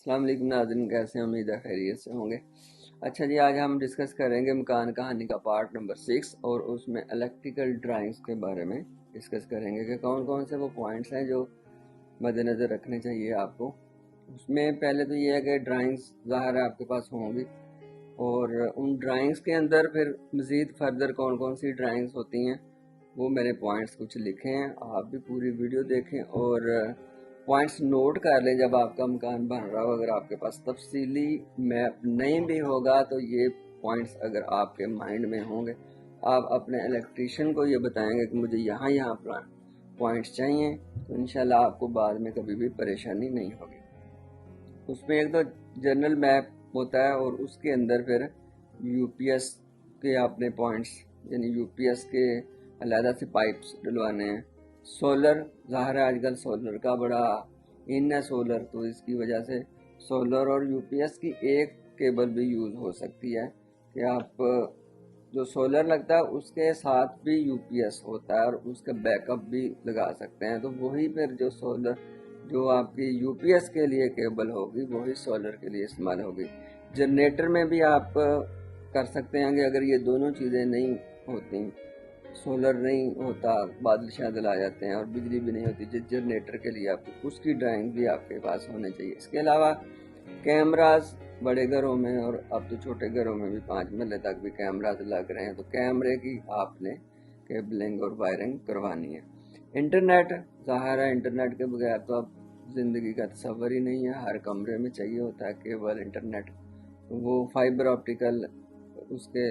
अस्सलाम वालेकुम नाज़रीन, कैसे हैं? उम्मीद है खैरियत से होंगे। अच्छा जी, आज हम डिस्कस करेंगे मकान कहानी का पार्ट नंबर 6 और उसमें इलेक्ट्रिकल ड्राइंग्स के बारे में डिस्कस करेंगे कि कौन कौन से वो पॉइंट्स हैं जो मद्देनज़र रखने चाहिए आपको। उसमें पहले तो ये है कि ड्राइंग्स ज़ाहिर है आपके पास होंगी और उन ड्राइंग्स के अंदर फिर मज़ीद फर्दर कौन कौन सी ड्राइंग्स होती हैं वो मैंने पॉइंट्स कुछ लिखे हैं। आप भी पूरी वीडियो देखें और पॉइंट्स नोट कर लें जब आपका मकान बन रहा हो। अगर आपके पास तफसीली मैप नहीं भी होगा तो ये पॉइंट्स अगर आपके माइंड में होंगे, आप अपने इलेक्ट्रीशियन को ये बताएंगे कि मुझे यहाँ यहाँ पॉइंट्स चाहिए, तो इंशाल्लाह आपको बाद में कभी भी परेशानी नहीं होगी। उसमें एक तो जनरल मैप होता है और उसके अंदर फिर यूपीएस के आपने पॉइंट्स, यानी यूपीएस के अलहदा से पाइप्स डलवाने हैं। सोलर, ज़ाहिर है आजकल सोलर का बड़ा इन है सोलर, तो इसकी वजह से सोलर और यूपीएस की एक केबल भी यूज़ हो सकती है कि आप जो सोलर लगता है उसके साथ भी यूपीएस होता है और उसका बैकअप भी लगा सकते हैं। तो वही फिर जो सोलर जो आपकी यूपीएस के लिए केबल होगी वही सोलर के लिए इस्तेमाल होगी। जनरेटर में भी आप कर सकते हैं कि अगर ये दोनों चीज़ें नहीं होती, सोलर नहीं होता, बादल शादल आ जाते हैं और बिजली भी नहीं होती, जिस जनरेटर के लिए आपको उसकी ड्राइंग भी आपके पास होनी चाहिए। इसके अलावा कैमराज बड़े घरों में और अब तो छोटे घरों में भी 5 महले तक भी कैमराज लग रहे हैं, तो कैमरे की आपने केबलिंग और वायरिंग करवानी है। इंटरनेट, ज़ाहिर है इंटरनेट के बगैर तो अब ज़िंदगी का तस्वर ही नहीं है। हर कमरे में चाहिए होता है केबल इंटरनेट, वो फाइबर ऑप्टिकल उसके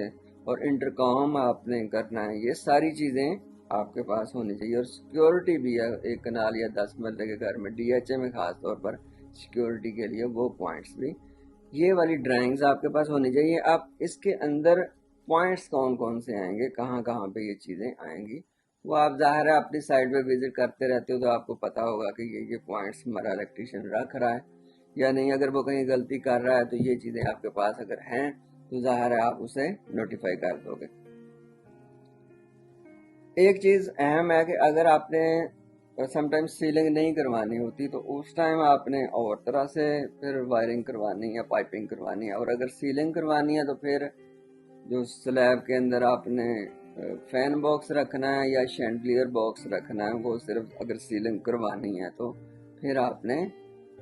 और इंटरकॉम आपने करना है। ये सारी चीज़ें आपके पास होनी चाहिए और सिक्योरिटी भी है। एक कनाल या 10 मरले के घर में डीएचए में ख़ास तौर पर सिक्योरिटी के लिए वो पॉइंट्स भी, ये वाली ड्राइंग्स आपके पास होनी चाहिए। आप इसके अंदर पॉइंट्स कौन कौन से आएंगे, कहाँ कहाँ पे ये चीज़ें आएंगी, वो आप ज़ाहिर है अपनी साइड पे विजिट करते रहते हो तो आपको पता होगा कि ये पॉइंट्स हमारा इलेक्ट्रीशियन रख रहा है या नहीं। अगर वो कहीं गलती कर रहा है तो ये चीज़ें आपके पास अगर हैं तो ज़ाहिर है आप उसे नोटिफाई कर दोगे। एक चीज़ अहम है कि अगर आपने समटाइम्स सीलिंग नहीं करवानी होती तो उस टाइम आपने और तरह से फिर वायरिंग करवानी है, पाइपिंग करवानी है। और अगर सीलिंग करवानी है तो फिर जो स्लैब के अंदर आपने फैन बॉक्स रखना है या शैंडलियर बॉक्स रखना है, वो सिर्फ अगर सीलिंग करवानी है तो फिर आपने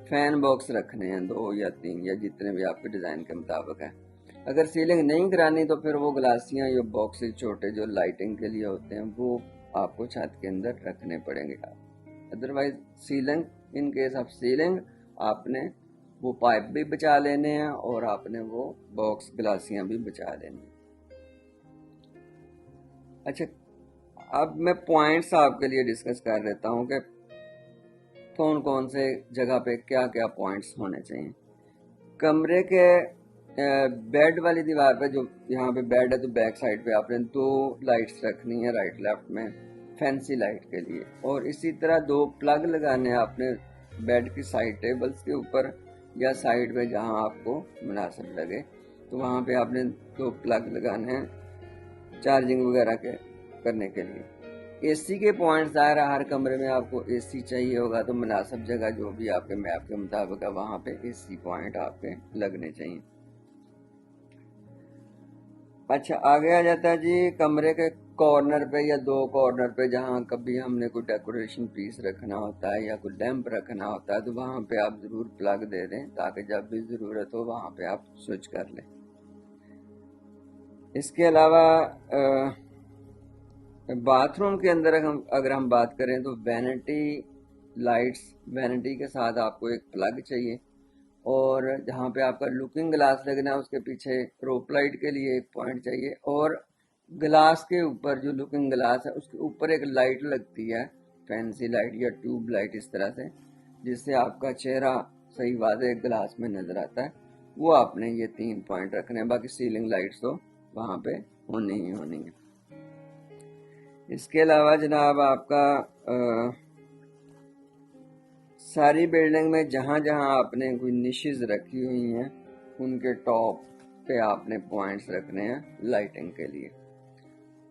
फैन बॉक्स रखने हैं 2 या 3 या जितने भी आपके डिज़ाइन के मुताबिक है। अगर सीलिंग नहीं करानी तो फिर वो ग्लासियाँ या बॉक्सेस छोटे जो लाइटिंग के लिए होते हैं वो आपको छत के अंदर रखने पड़ेंगे। Otherwise ceiling, in case of ceiling, आपने वो पाइप भी बचा लेने हैं और आपने वो बॉक्स ग्लासियाँ भी बचा लेनी हैं। अच्छा, अब मैं पॉइंट्स आपके लिए डिस्कस कर देता हूँ कि कौन कौन से जगह पे क्या क्या पॉइंट्स होने चाहिए। कमरे के बेड वाली दीवार पे, जो यहाँ पे बेड है तो बैक साइड पे आपने 2 लाइट्स रखनी है राइट लेफ्ट में फैंसी लाइट के लिए, और इसी तरह 2 प्लग लगाने हैं आपने बेड की साइड टेबल्स के ऊपर या साइड पे जहाँ आपको मुनासिब लगे, तो वहाँ पे आपने 2 प्लग लगाने हैं चार्जिंग वगैरह के करने के लिए। एसी के पॉइंट्स ज़ाहिर हर कमरे में आपको एसी चाहिए होगा, तो मुनासिब जगह जो भी आपके मैप के मुताबिक है वहाँ पे एसी पॉइंट आपके लगने चाहिए। अच्छा, आगे आ जाता है जी कमरे के कॉर्नर पे या 2 कॉर्नर पे जहाँ कभी हमने कोई डेकोरेशन पीस रखना होता है या कोई लैंप रखना होता है तो वहाँ पे आप ज़रूर प्लग दे दें ताकि जब भी ज़रूरत हो वहाँ पे आप स्विच कर लें। इसके अलावा बाथरूम के अंदर अगर हम बात करें तो वैनिटी लाइट्स, वैनिटी के साथ आपको एक प्लग चाहिए और जहाँ पे आपका लुकिंग ग्लास लगना है उसके पीछे रोप लाइट के लिए एक पॉइंट चाहिए, और ग्लास के ऊपर जो लुकिंग ग्लास है उसके ऊपर एक लाइट लगती है, फैंसी लाइट या ट्यूब लाइट इस तरह से, जिससे आपका चेहरा सही वाज़ेह ग्लास में नज़र आता है। वो आपने ये 3 पॉइंट रखने हैं। बाकी सीलिंग लाइट्स तो वहाँ पे होनी ही होनी है। इसके अलावा जनाब आपका सारी बिल्डिंग में जहाँ जहाँ आपने कोई निशेज रखी हुई हैं उनके टॉप पे आपने पॉइंट्स रखने हैं लाइटिंग के लिए।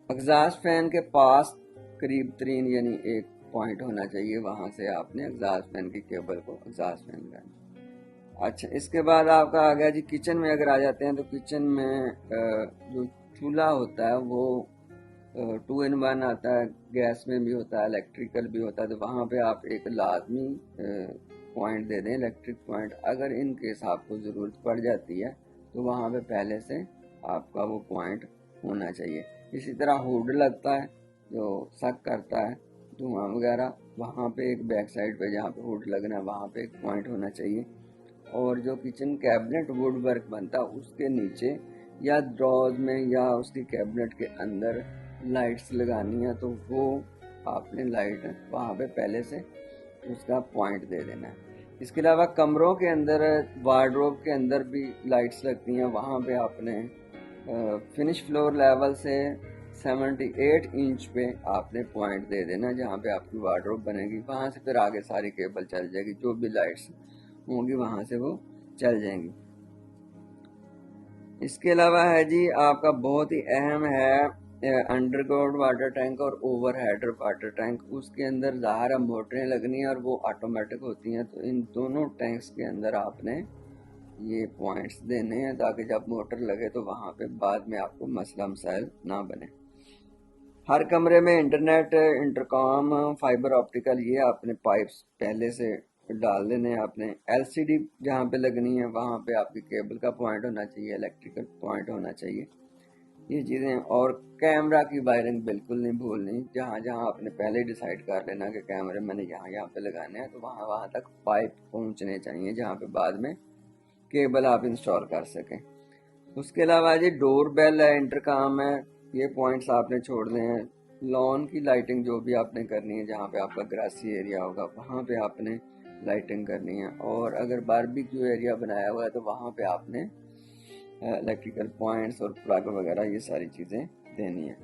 एग्जॉस्ट फैन के पास करीब तरीन यानी एक पॉइंट होना चाहिए, वहाँ से आपने एग्जॉस्ट फैन की केबल को एग्जॉस्ट फैन करना। अच्छा, इसके बाद आपका आ गया जी किचन में। अगर आ जाते हैं तो किचन में जो चूल्हा होता है वो 2 in 1 आता है, गैस में भी होता है, इलेक्ट्रिकल भी होता है। तो वहाँ पे आप एक लाजमी पॉइंट दे दें, इलेक्ट्रिक पॉइंट। अगर इन केस आपको ज़रूरत पड़ जाती है तो वहाँ पे पहले से आपका वो पॉइंट होना चाहिए। इसी तरह हुड लगता है जो सक करता है धुआं वगैरह, वहाँ पे एक बैक साइड पे जहाँ पे हुड लगना है वहाँ पे एक पॉइंट होना चाहिए। और जो किचन कैबिनेट वुड वर्क बनता है उसके नीचे या ड्रॉज में या उसकी कैबिनेट के अंदर लाइट्स लगानी है तो वो आपने लाइट वहाँ पे पहले से उसका पॉइंट दे देना है। इसके अलावा कमरों के अंदर, वार्डरोब के अंदर भी लाइट्स लगती हैं, वहाँ पे आपने फिनिश फ्लोर लेवल से 78 इंच पे आपने पॉइंट दे देना जहाँ पे आपकी वार्डरोब बनेगी। वहाँ से फिर आगे सारी केबल चल जाएगी, जो भी लाइट्स होंगी वहाँ से वो चल जाएंगी। इसके अलावा है जी आपका बहुत ही अहम है अंडरग्राउंड वाटर टैंक और ओवर हेड वाटर टैंक। उसके अंदर ज़ाहिर मोटरें लगनी है और वो ऑटोमेटिक होती हैं, तो इन दोनों टैंक्स के अंदर आपने ये पॉइंट्स देने हैं ताकि जब मोटर लगे तो वहाँ पे बाद में आपको मसला मसाइल ना बने। हर कमरे में इंटरनेट, इंटरकॉम, फाइबर ऑप्टिकल, ये आपने पाइप्स पहले से डाल देने हैं। आपने एलसीडी जहाँ पे लगनी है वहाँ पे आपकी केबल का पॉइंट होना चाहिए, इलेक्ट्रिकल पॉइंट होना चाहिए, ये चीज़ें। और कैमरा की वायरिंग बिल्कुल नहीं भूलनी, जहाँ जहाँ आपने पहले डिसाइड कर लेना कि कैमरे मैंने यहाँ पे लगाने हैं तो वहाँ वहाँ तक पाइप पहुँचने चाहिए जहाँ पे बाद में केबल आप इंस्टॉल कर सकें। उसके अलावा जी डोर बेल है, इंटरकॉम है, ये पॉइंट्स आपने छोड़ने हैं। लॉन की लाइटिंग जो भी आपने करनी है, जहाँ पे आपका ग्रासी एरिया होगा वहाँ पे आपने लाइटिंग करनी है। और अगर बारबेक्यू एरिया बनाया हुआ है तो वहाँ पे आपने इलेक्ट्रिकल पॉइंट्स और प्लग वगैरह ये सारी चीज़ें देनी है।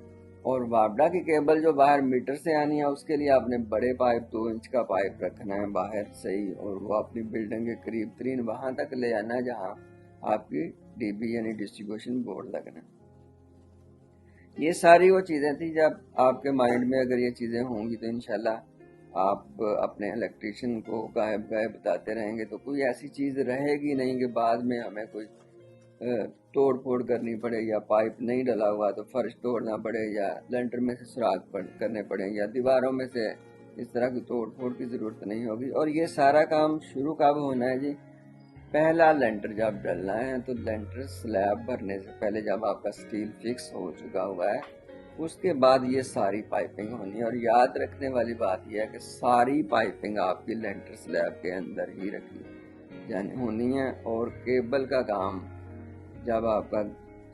और वापडा की केबल जो बाहर मीटर से आनी है उसके लिए आपने बड़े पाइप 2 इंच का पाइप रखना है बाहर सही, और वो अपनी बिल्डिंग के करीब तरीन वहाँ तक ले आना है जहाँ आपकी डीबी यानी डिस्ट्रीब्यूशन बोर्ड लगना। ये सारी वो चीज़ें थी, जब आपके माइंड में अगर ये चीज़ें होंगी तो इंशाल्लाह आप अपने इलेक्ट्रीशियन को गायब गायब बताते रहेंगे तो कोई ऐसी चीज़ रहेगी नहीं कि बाद में हमें कोई तोड़ फोड़ करनी पड़े, या पाइप नहीं डला हुआ तो फर्श तोड़ना पड़े, या लेंटर में से सुराख करने पड़े, या दीवारों में से इस तरह की तोड़ फोड़ की ज़रूरत नहीं होगी। और ये सारा काम शुरू कब होना है जी? पहला लेंटर जब डलना है तो लेंटर स्लैब भरने से पहले जब आपका स्टील फिक्स हो चुका हुआ है उसके बाद ये सारी पाइपिंग होनी है। और याद रखने वाली बात यह है कि सारी पाइपिंग आपकी लेंटर स्लैब के अंदर ही रखनी यानी होनी है। और केबल का काम जब आपका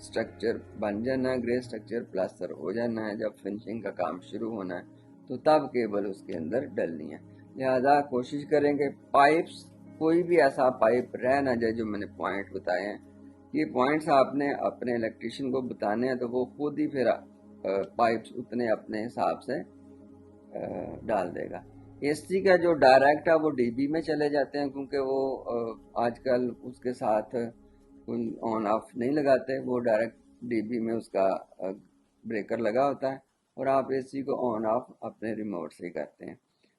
स्ट्रक्चर बन जाना है, ग्रे स्ट्रक्चर प्लास्टर हो जाना है, जब फिनिशिंग का काम शुरू होना है तो तब केबल उसके अंदर डलनी है। लिहाजा कोशिश करेंगे पाइप्स, कोई भी ऐसा पाइप रह ना जाए जो मैंने पॉइंट बताए हैं। ये पॉइंट्स आपने अपने इलेक्ट्रीशियन को बताने हैं तो वो खुद ही फिर पाइप्स उतने अपने हिसाब से डाल देगा। एसी का जो डायरेक्ट है वो डीबी में चले जाते हैं, क्योंकि वो आजकल उसके साथ कोई ऑन ऑफ नहीं लगाते, वो डायरेक्ट डीबी में उसका ब्रेकर लगा होता है और आप एसी को ऑन ऑफ अपने रिमोट से ही करते हैं।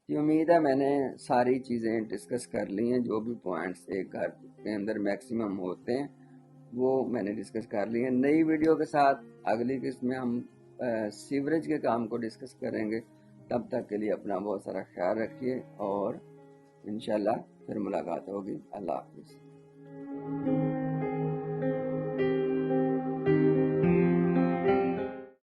ये उम्मीद है मैंने सारी चीज़ें डिस्कस कर ली हैं, जो भी पॉइंट्स एक घर के अंदर मैक्सिमम होते हैं वो मैंने डिस्कस कर ली हैं। नई वीडियो के साथ अगली किस्त में हम सीवरेज के काम को डिस्कस करेंगे। तब तक के लिए अपना बहुत सारा ख्याल रखिए और इंशाल्लाह फिर मुलाकात होगी। अल्लाह हाफिज़।